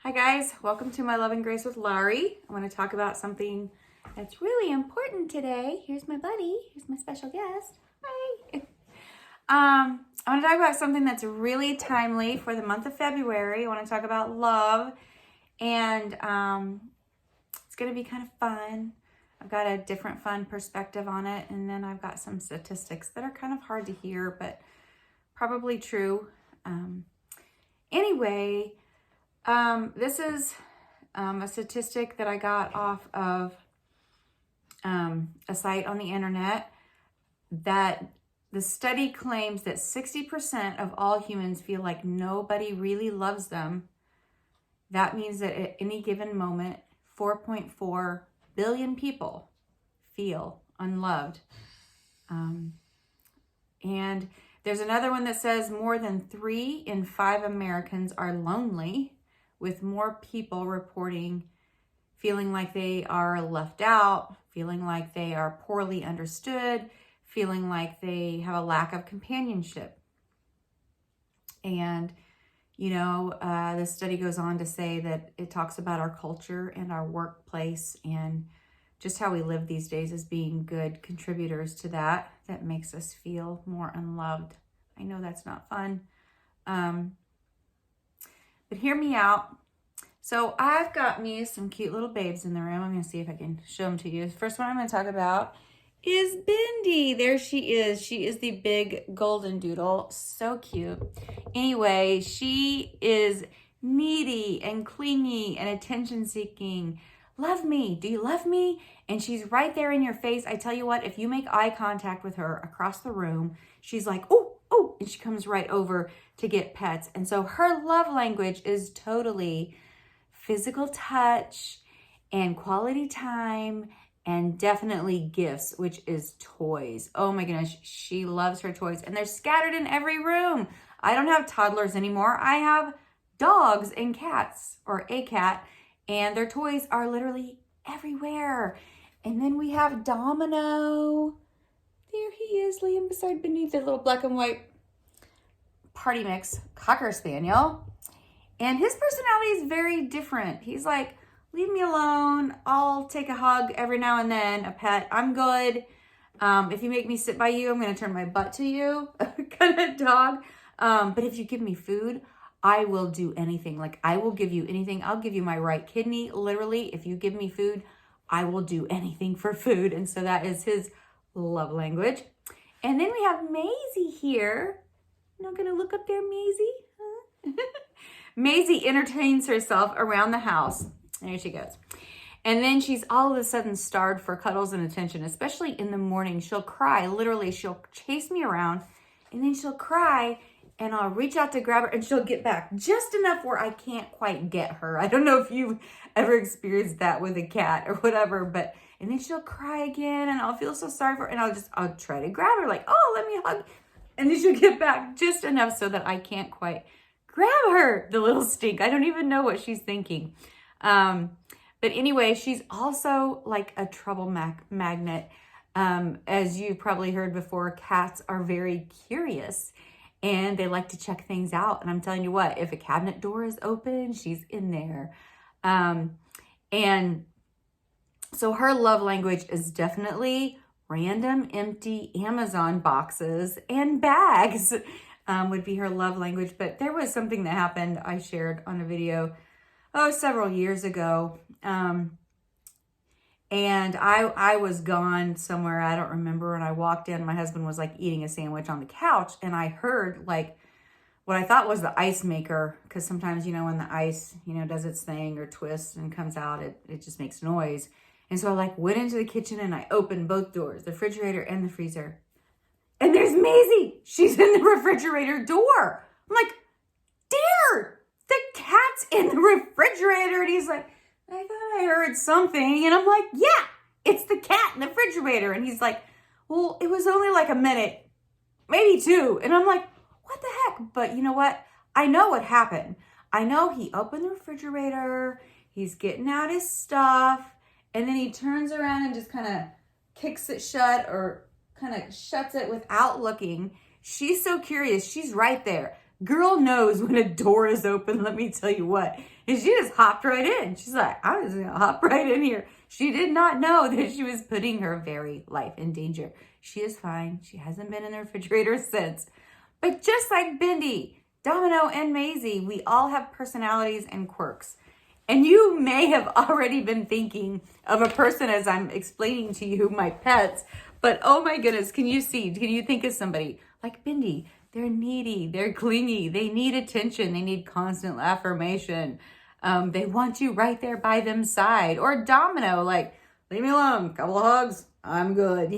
Hi guys, welcome to My Love and Grace with Laurie. I want to talk about something that's really important today. Here's my buddy, here's my special guest. Hi. I want to talk about something that's really timely for the month of February. I want to talk about love, and it's going to be kind of fun. I've got a different fun perspective on it, and then I've got some statistics that are kind of hard to hear, but probably true. Anyway, this is a statistic that I got off of a site on the internet, that the study claims that 60% of all humans feel like nobody really loves them. That means that at any given moment, 4.4 billion people feel unloved. And there's another one that says more than 3 in 5 Americans are lonely, with more people reporting feeling like they are left out, feeling like they are poorly understood, feeling like they have a lack of companionship. And, the study goes on to say that it talks about our culture and our workplace and just how we live these days as being good contributors to that makes us feel more unloved. I know that's not fun. But hear me out. So I've got me some cute little babes in the room. I'm going to see if I can show them to you. The first one I'm going to talk about is Bindi. There she is. She is the big golden doodle. So cute. Anyway, she is needy and clingy and attention seeking. Love me. Do you love me? And she's right there in your face. I tell you what, if you make eye contact with her across the room, she's like, oh, and she comes right over to get pets. And so her love language is totally physical touch and quality time, and definitely gifts, which is toys. Oh my goodness, she loves her toys, and they're scattered in every room. I don't have toddlers anymore. I have dogs and cats, or a cat, and their toys are literally everywhere. And then we have Domino. There he is, laying beside beneath the little black and white party mix Cocker Spaniel. And his personality is very different. He's like, leave me alone. I'll take a hug every now and then, a pet. I'm good. If you make me sit by you, I'm going to turn my butt to you, kind of dog. But if you give me food, I will do anything. Like, I will give you anything. I'll give you my right kidney. Literally, if you give me food, I will do anything for food. And so that is his love language. And then we have Maisie here. Not going to look up there, Maisie? Huh? Maisie entertains herself around the house. There she goes. And then she's all of a sudden starved for cuddles and attention, especially in the morning. She'll cry. Literally, she'll chase me around, and then she'll cry, and I'll reach out to grab her, and she'll get back just enough where I can't quite get her. I don't know if you've ever experienced that with a cat or whatever, but, and then she'll cry again, and I'll feel so sorry for her, and I'll try to grab her, like, oh, let me hug. And then she'll get back just enough so that I can't quite grab her, the little stink. I don't even know what she's thinking. But anyway, she's also like a trouble magnet. As you probably heard before, cats are very curious and they like to check things out. And I'm telling you what, if a cabinet door is open, she's in there. And so her love language is definitely random, empty Amazon boxes and bags. Would be her love language. But there was something that happened I shared on a video, several years ago. And I was gone somewhere. I don't remember. And I walked in, my husband was like eating a sandwich on the couch, and I heard like what I thought was the ice maker. Cause sometimes, when the ice, does its thing or twists and comes out, it just makes noise. And so I like went into the kitchen and I opened both doors, the refrigerator and the freezer. And there's Maisie. She's in the refrigerator door. I'm like, dear, the cat's in the refrigerator. And he's like, I thought I heard something. And I'm like, yeah, it's the cat in the refrigerator. And he's like, well, it was only like a minute, maybe 2. And I'm like, what the heck? But you know what? I know what happened. I know he opened the refrigerator. He's getting out his stuff. And then he turns around and just kind of kicks it shut, or kind of shuts it without looking. She's so curious. She's right there. Girl knows when a door is open, let me tell you what. And she just hopped right in. She's like, I'm just gonna hop right in here. She did not know that she was putting her very life in danger. She is fine. She hasn't been in the refrigerator since. But just like Bindi, Domino, and Maisie, we all have personalities and quirks. And you may have already been thinking of a person as I'm explaining to you my pets, but oh my goodness, can you think of somebody like Bindi? They're needy, they're clingy, they need attention, they need constant affirmation. They want you right there by them side. Or Domino, like, leave me alone, couple of hugs, I'm good,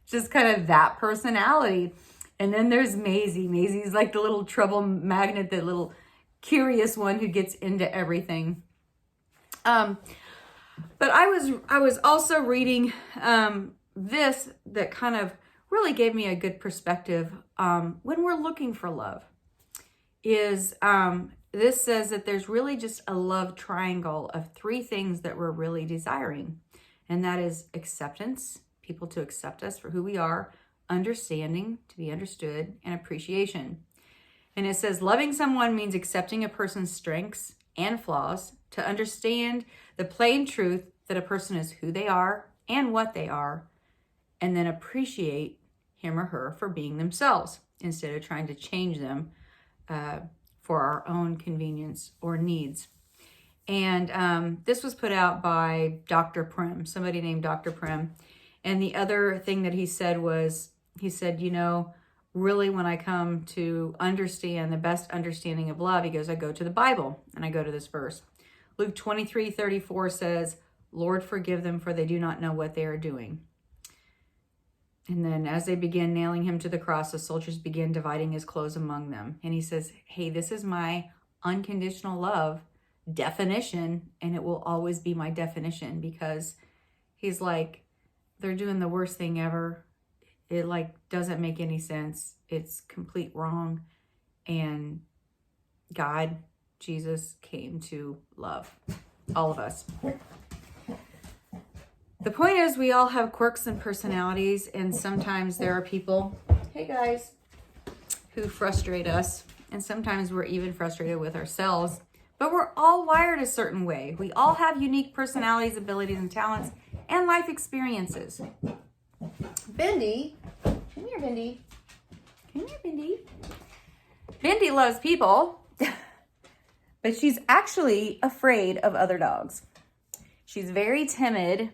just kind of that personality. And then there's Maisie. Maisie's like the little trouble magnet, the little curious one who gets into everything. But I was also reading this that kind of really gave me a good perspective when we're looking for love. This says that there's really just a love triangle of 3 things that we're really desiring. And that is acceptance, people to accept us for who we are, understanding, to be understood, and appreciation. And it says loving someone means accepting a person's strengths and flaws, to understand the plain truth that a person is who they are and what they are, and then appreciate him or her for being themselves instead of trying to change them for our own convenience or needs. And this was put out by Dr. Prim, somebody named Dr. Prim. And the other thing that he said was, really when I come to understand the best understanding of love, he goes, I go to the Bible and I go to this verse. Luke 23:34 says, Lord, forgive them, for they do not know what they are doing. And then as they began nailing him to the cross, the soldiers began dividing his clothes among them. And he says, hey, this is my unconditional love definition, and it will always be my definition, because he's like, they're doing the worst thing ever. It doesn't make any sense. It's complete wrong. And God, Jesus, came to love all of us. The point is, we all have quirks and personalities, and sometimes there are people, hey guys, who frustrate us, and sometimes we're even frustrated with ourselves, but we're all wired a certain way. We all have unique personalities, abilities, and talents, and life experiences. Bindi, come here, Bindi. Come here, Bindi. Bindi loves people, but she's actually afraid of other dogs. She's very timid.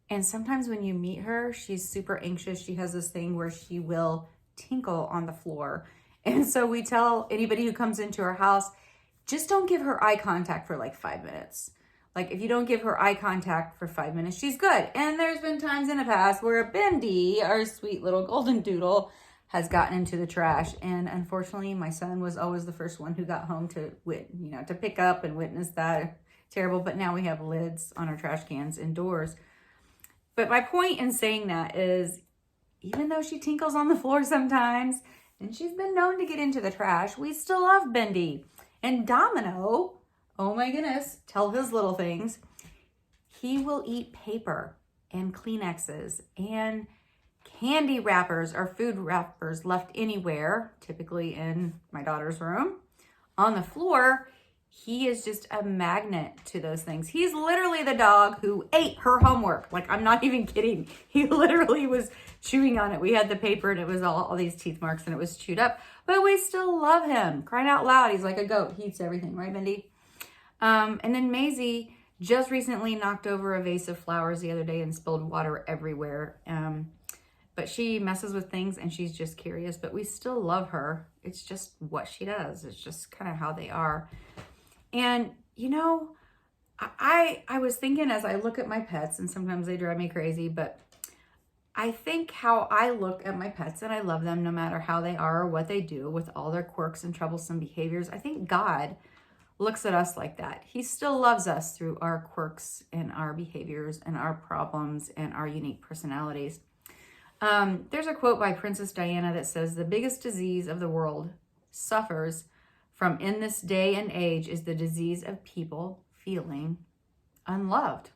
And sometimes when you meet her, she's super anxious. She has this thing where she will tinkle on the floor. And so we tell anybody who comes into our house, just don't give her eye contact for 5 minutes. If you don't give her eye contact for 5 minutes, she's good. And there's been times in the past where Bindi, our sweet little golden doodle, has gotten into the trash. And unfortunately, my son was always the first one who got home to pick up and witness that. Terrible. But now we have lids on our trash cans indoors. But my point in saying that is, even though she tinkles on the floor sometimes, and she's been known to get into the trash, we still love Bindi. And Domino, oh my goodness, tell his little things. He will eat paper and Kleenexes and candy wrappers or food wrappers left anywhere, typically in my daughter's room, on the floor. He is just a magnet to those things. He's literally the dog who ate her homework. I'm not even kidding. He literally was chewing on it. We had the paper and it was all these teeth marks and it was chewed up. But we still love him. Crying out loud, he's like a goat. He eats everything, right, Bindi? And then Maisie just recently knocked over a vase of flowers the other day and spilled water everywhere. But she messes with things and she's just curious. But we still love her. It's just what she does. It's just kind of how they are. And, I was thinking as I look at my pets, and sometimes they drive me crazy, but I think how I look at my pets, and I love them no matter how they are or what they do with all their quirks and troublesome behaviors. I think God looks at us like that. He still loves us through our quirks and our behaviors and our problems and our unique personalities. There's a quote by Princess Diana that says, the biggest disease of the world suffers from in this day and age is the disease of people feeling unloved.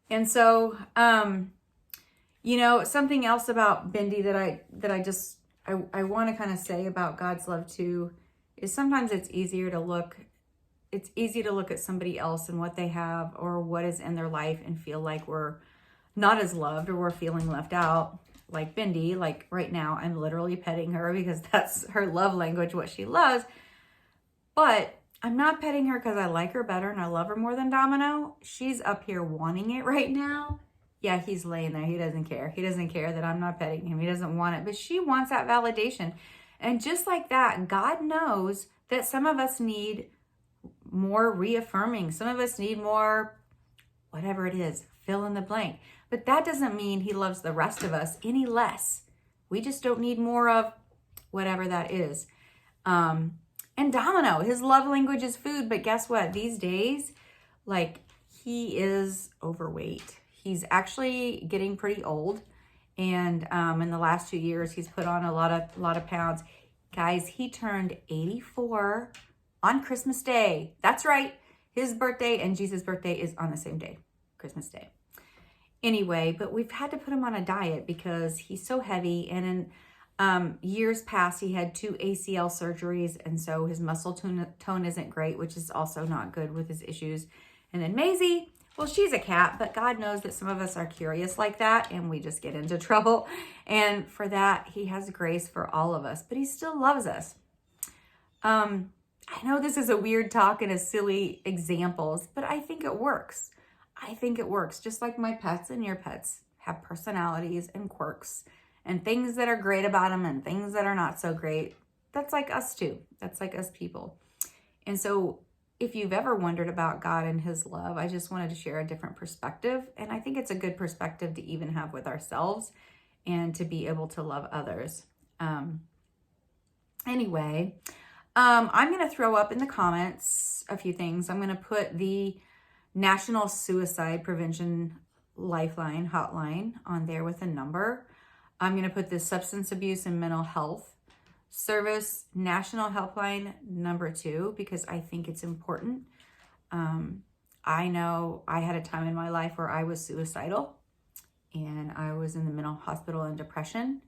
And so, something else about Bindi that I just I want to kind of say about God's love too, is sometimes it's easy to look at somebody else and what they have or what is in their life and feel like we're not as loved or we're feeling left out. Like Bindi, like right now, I'm literally petting her because that's her love language, what she loves. But I'm not petting her because I like her better and I love her more than Domino. She's up here wanting it right now. Yeah, he's laying there. He doesn't care. He doesn't care that I'm not petting him. He doesn't want it. But she wants that validation. And just like that, God knows that some of us need more reaffirming. Some of us need more, whatever it is, fill in the blank. But that doesn't mean he loves the rest of us any less. We just don't need more of whatever that is. And Domino, his love language is food. But guess what? These days, like, he is overweight. He's actually getting pretty old. And in the last 2 years, he's put on a lot of pounds. Guys, he turned 84 on Christmas Day. That's right. His birthday and Jesus' birthday is on the same day, Christmas Day. Anyway, but we've had to put him on a diet because he's so heavy. And in years past, he had 2 ACL surgeries. And so his muscle tone isn't great, which is also not good with his issues. And then Maisie, well, she's a cat, but God knows that some of us are curious like that and we just get into trouble. And for that, he has grace for all of us, but he still loves us. I know this is a weird talk and a silly examples, but I think it works. I think it works. Just like my pets and your pets have personalities and quirks and things that are great about them and things that are not so great. That's like us too. That's like us people. And so if you've ever wondered about God and his love, I just wanted to share a different perspective. And I think it's a good perspective to even have with ourselves and to be able to love others. Anyway, I'm going to throw up in the comments a few things. I'm going to put the National Suicide Prevention Lifeline hotline on there with a number. I'm going to put the Substance Abuse and Mental Health Service National Helpline number 2 because I think it's important. I know I had a time in my life where I was suicidal and I was in the mental hospital and depression.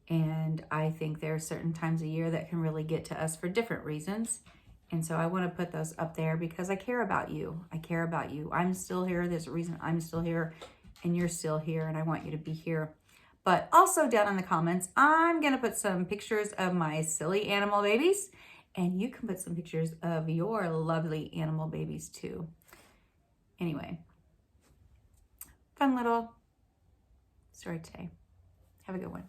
And I think there are certain times a year that can really get to us for different reasons. And so I want to put those up there because I care about you. I care about you. I'm still here. There's a reason I'm still here and you're still here and I want you to be here. But also down in the comments, I'm going to put some pictures of my silly animal babies. And you can put some pictures of your lovely animal babies too. Anyway, fun little story today. Have a good one.